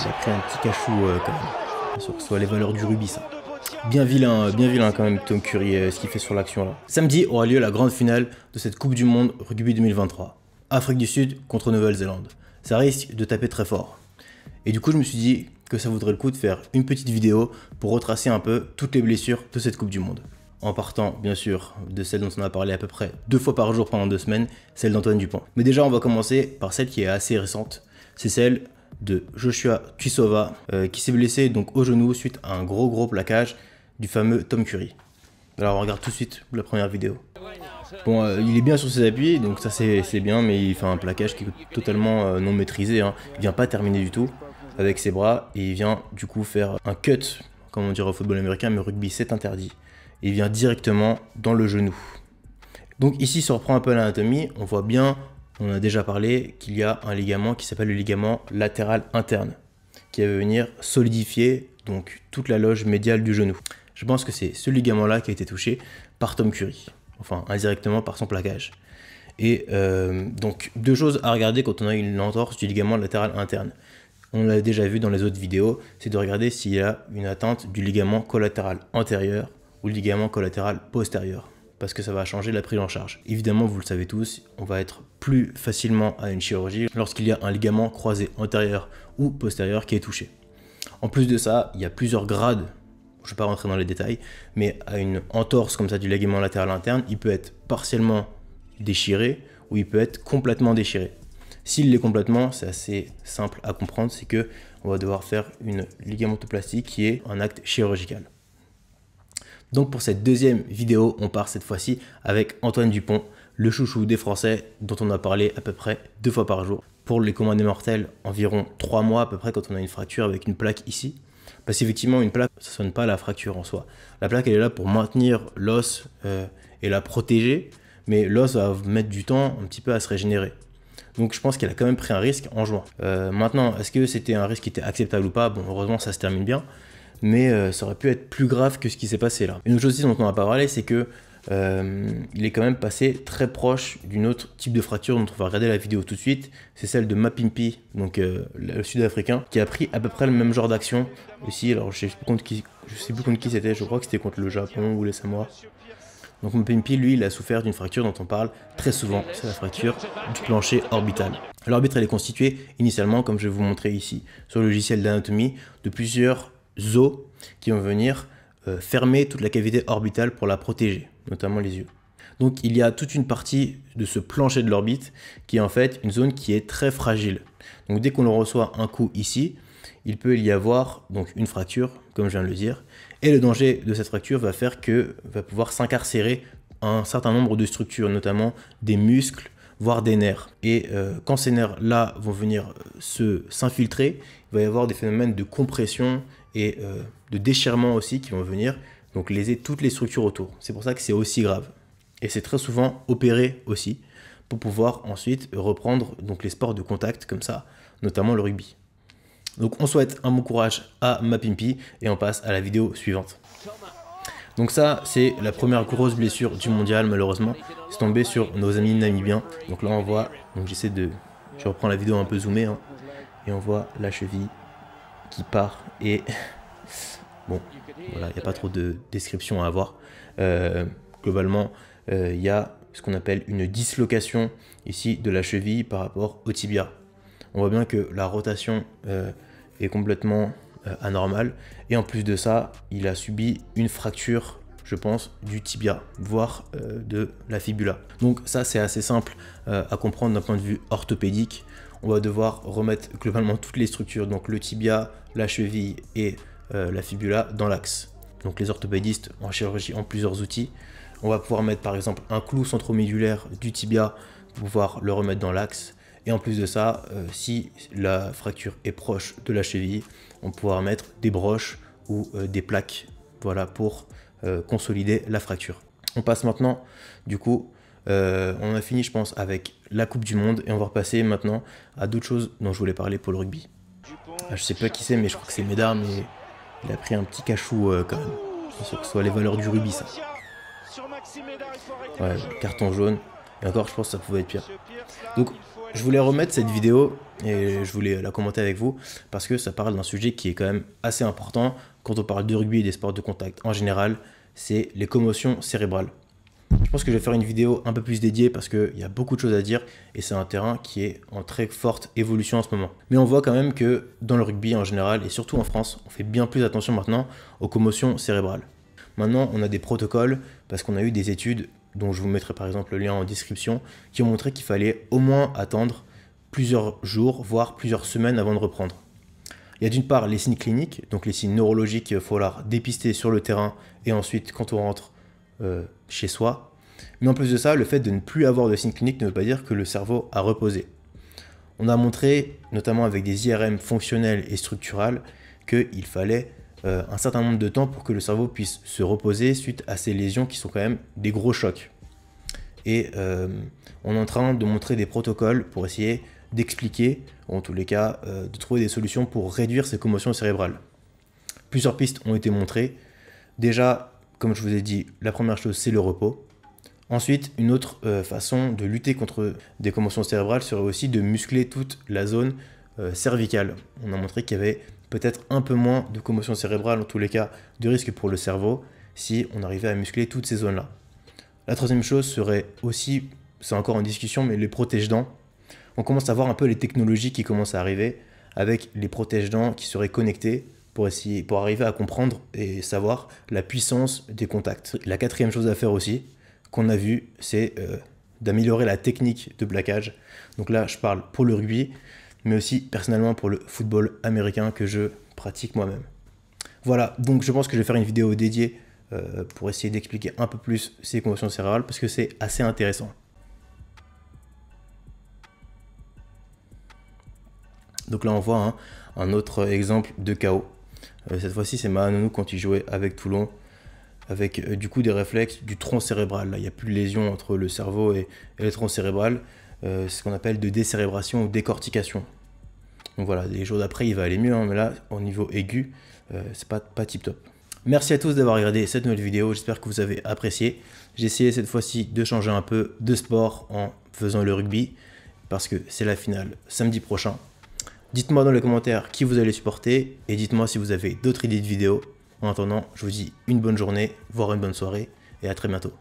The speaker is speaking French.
Il a pris un petit cachou quand même. Bien sûr que ce soit les valeurs du rugby, ça. Bien vilain quand même Tom Curry, ce qu'il fait sur l'action là. Samedi aura lieu la grande finale de cette Coupe du Monde Rugby 2023. Afrique du Sud contre Nouvelle-Zélande. Ça risque de taper très fort. Et du coup, je me suis dit que ça vaudrait le coup de faire une petite vidéo pour retracer un peu toutes les blessures de cette Coupe du Monde. En partant, bien sûr, de celle dont on a parlé à peu près 2 fois par jour pendant 2 semaines, celle d'Antoine Dupont. Mais déjà, on va commencer par celle qui est assez récente. C'est celle de Joshua Tuisova, qui s'est blessé donc au genou suite à un gros plaquage du fameux Tom Curry. Alors on regarde tout de suite la première vidéo. Bon, il est bien sur ses appuis, donc ça c'est bien, mais il fait un plaquage qui est totalement non maîtrisé. Hein. Il vient pas terminer du tout avec ses bras, et il vient du coup faire un cut, comme on dirait au football américain, mais au rugby c'est interdit. Et il vient directement dans le genou. Donc ici, si on reprend un peu l'anatomie, on voit bien, on a déjà parlé, qu'il y a un ligament qui s'appelle le ligament latéral interne, qui va venir solidifier donc toute la loge médiale du genou. Je pense que c'est ce ligament-là qui a été touché par Tom Curry, enfin indirectement par son plaquage. Et donc 2 choses à regarder quand on a une entorse du ligament latéral interne. On l'a déjà vu dans les autres vidéos, c'est de regarder s'il y a une atteinte du ligament collatéral antérieur ou le ligament collatéral postérieur, parce que ça va changer la prise en charge. Évidemment, vous le savez tous, on va être plus facilement à une chirurgie lorsqu'il y a un ligament croisé antérieur ou postérieur qui est touché. En plus de ça, il y a plusieurs grades, je ne vais pas rentrer dans les détails, mais à une entorse comme ça du ligament latéral interne, il peut être partiellement déchiré ou il peut être complètement déchiré. S'il l'est complètement, c'est assez simple à comprendre, c'est que on va devoir faire une ligamentoplastie qui est un acte chirurgical. Donc pour cette deuxième vidéo, on part cette fois-ci avec Antoine Dupont, le chouchou des Français dont on a parlé à peu près 2 fois par jour. Pour les communs des mortels, environ 3 mois à peu près quand on a une fracture avec une plaque ici. Parce qu'effectivement, une plaque, ça ne sonne pas la fracture en soi. La plaque, elle est là pour maintenir l'os et la protéger, mais l'os va mettre du temps un petit peu à se régénérer. Donc je pense qu'elle a quand même pris un risque en jouant. Maintenant, est-ce que c'était un risque qui était acceptable ou pas? Bon, heureusement, ça se termine bien. Mais ça aurait pu être plus grave que ce qui s'est passé là. Une autre chose aussi dont on n'a pas parlé, c'est que il est quand même passé très proche d'une autre type de fracture dont on va regarder la vidéo tout de suite. C'est celle de Mapimpi, donc le sud-africain, qui a pris à peu près le même genre d'action aussi. Alors je sais plus contre qui c'était, je crois que c'était contre le Japon ou les Samoa. Donc Mapimpi, lui, il a souffert d'une fracture dont on parle très souvent, c'est la fracture du plancher orbital. L'orbite, elle est constituée initialement, comme je vais vous montrer ici, sur le logiciel d'anatomie, de plusieurs os qui vont venir fermer toute la cavité orbitale pour la protéger, notamment les yeux. Donc il y a toute une partie de ce plancher de l'orbite qui est en fait une zone qui est très fragile. Donc dès qu'on reçoit un coup ici, il peut y avoir donc une fracture, comme je viens de le dire, et le danger de cette fracture va faire que va pouvoir s'incarcérer un certain nombre de structures, notamment des muscles, voire des nerfs. Et quand ces nerfs-là vont venir s'infiltrer, il va y avoir des phénomènes de compression et de déchirement aussi qui vont venir donc léser toutes les structures autour. C'est pour ça que c'est aussi grave. Et c'est très souvent opéré aussi pour pouvoir ensuite reprendre donc les sports de contact comme ça, notamment le rugby. Donc on souhaite un bon courage à Mapimpi et on passe à la vidéo suivante. Donc ça, c'est la première grosse blessure du mondial, malheureusement. C'est tombé sur nos amis namibiens. Donc là, on voit, donc je reprends la vidéo un peu zoomée, hein, et on voit la cheville qui part. Et bon, voilà, il n'y a pas trop de description à avoir. Globalement, il y a ce qu'on appelle une dislocation ici de la cheville par rapport au tibia. On voit bien que la rotation est complètement anormale. Et en plus de ça, il a subi une fracture, je pense, du tibia, voire de la fibula. Donc ça, c'est assez simple à comprendre d'un point de vue orthopédique. On va devoir remettre globalement toutes les structures, donc le tibia, la cheville et la fibula dans l'axe. Donc les orthopédistes en chirurgie ont plusieurs outils. On va pouvoir mettre par exemple un clou centromédulaire du tibia pour pouvoir le remettre dans l'axe. Et en plus de ça, si la fracture est proche de la cheville, on pourra mettre des broches ou des plaques, voilà, pour consolider la fracture. On passe maintenant, du coup, on a fini je pense avec la Coupe du Monde et on va repasser maintenant à d'autres choses dont je voulais parler pour le rugby. Je sais pas qui c'est, mais je crois que c'est Médard, mais il a pris un petit cachou quand même. Je pense que ce soit les valeurs du rugby, ça. Ouais, carton jaune. Et encore, je pense que ça pouvait être pire. Donc, je voulais remettre cette vidéo et je voulais la commenter avec vous parce que ça parle d'un sujet qui est quand même assez important quand on parle de rugby et des sports de contact en général, c'est les commotions cérébrales. Je pense que je vais faire une vidéo un peu plus dédiée parce qu'il y a beaucoup de choses à dire et c'est un terrain qui est en très forte évolution en ce moment. Mais on voit quand même que dans le rugby en général et surtout en France, on fait bien plus attention maintenant aux commotions cérébrales. Maintenant, on a des protocoles parce qu'on a eu des études dont je vous mettrai par exemple le lien en description qui ont montré qu'il fallait au moins attendre plusieurs jours, voire plusieurs semaines avant de reprendre. Il y a d'une part les signes cliniques, donc les signes neurologiques qu'il va falloir dépister sur le terrain et ensuite quand on rentre chez soi. Mais en plus de ça, le fait de ne plus avoir de signes cliniques ne veut pas dire que le cerveau a reposé. On a montré, notamment avec des IRM fonctionnels et structurales, qu'il fallait un certain nombre de temps pour que le cerveau puisse se reposer suite à ces lésions qui sont quand même des gros chocs. Et on est en train de montrer des protocoles pour essayer d'expliquer, ou en tous les cas, de trouver des solutions pour réduire ces commotions cérébrales. Plusieurs pistes ont été montrées. Déjà, comme je vous ai dit, la première chose, c'est le repos. Ensuite, une autre façon de lutter contre des commotions cérébrales serait aussi de muscler toute la zone cervicale. On a montré qu'il y avait peut-être un peu moins de commotion cérébrale, en tous les cas de risque pour le cerveau, si on arrivait à muscler toutes ces zones-là. La troisième chose serait aussi, c'est encore en discussion, mais les protège-dents. On commence à voir un peu les technologies qui commencent à arriver avec les protège-dents qui seraient connectés pour arriver à comprendre et savoir la puissance des contacts. La quatrième chose à faire aussi, qu'on a vu, c'est d'améliorer la technique de plaquage. Donc là, je parle pour le rugby, mais aussi personnellement pour le football américain que je pratique moi-même. Voilà, donc je pense que je vais faire une vidéo dédiée pour essayer d'expliquer un peu plus ces commotions cérébrales parce que c'est assez intéressant. Donc là, on voit un autre exemple de KO. Cette fois-ci, c'est Mahanonou quand il jouait avec Toulon, avec du coup des réflexes du tronc cérébral. Là, il n'y a plus de lésion entre le cerveau et le tronc cérébral. C'est ce qu'on appelle de décérébration ou décortication. Donc voilà, les jours d'après, il va aller mieux, mais là, au niveau aigu, c'est pas tip top. Merci à tous d'avoir regardé cette nouvelle vidéo, j'espère que vous avez apprécié. J'ai essayé cette fois-ci de changer un peu de sport en faisant le rugby, parce que c'est la finale samedi prochain. Dites-moi dans les commentaires qui vous allez supporter, et dites-moi si vous avez d'autres idées de vidéos. En attendant, je vous dis une bonne journée, voire une bonne soirée, et à très bientôt.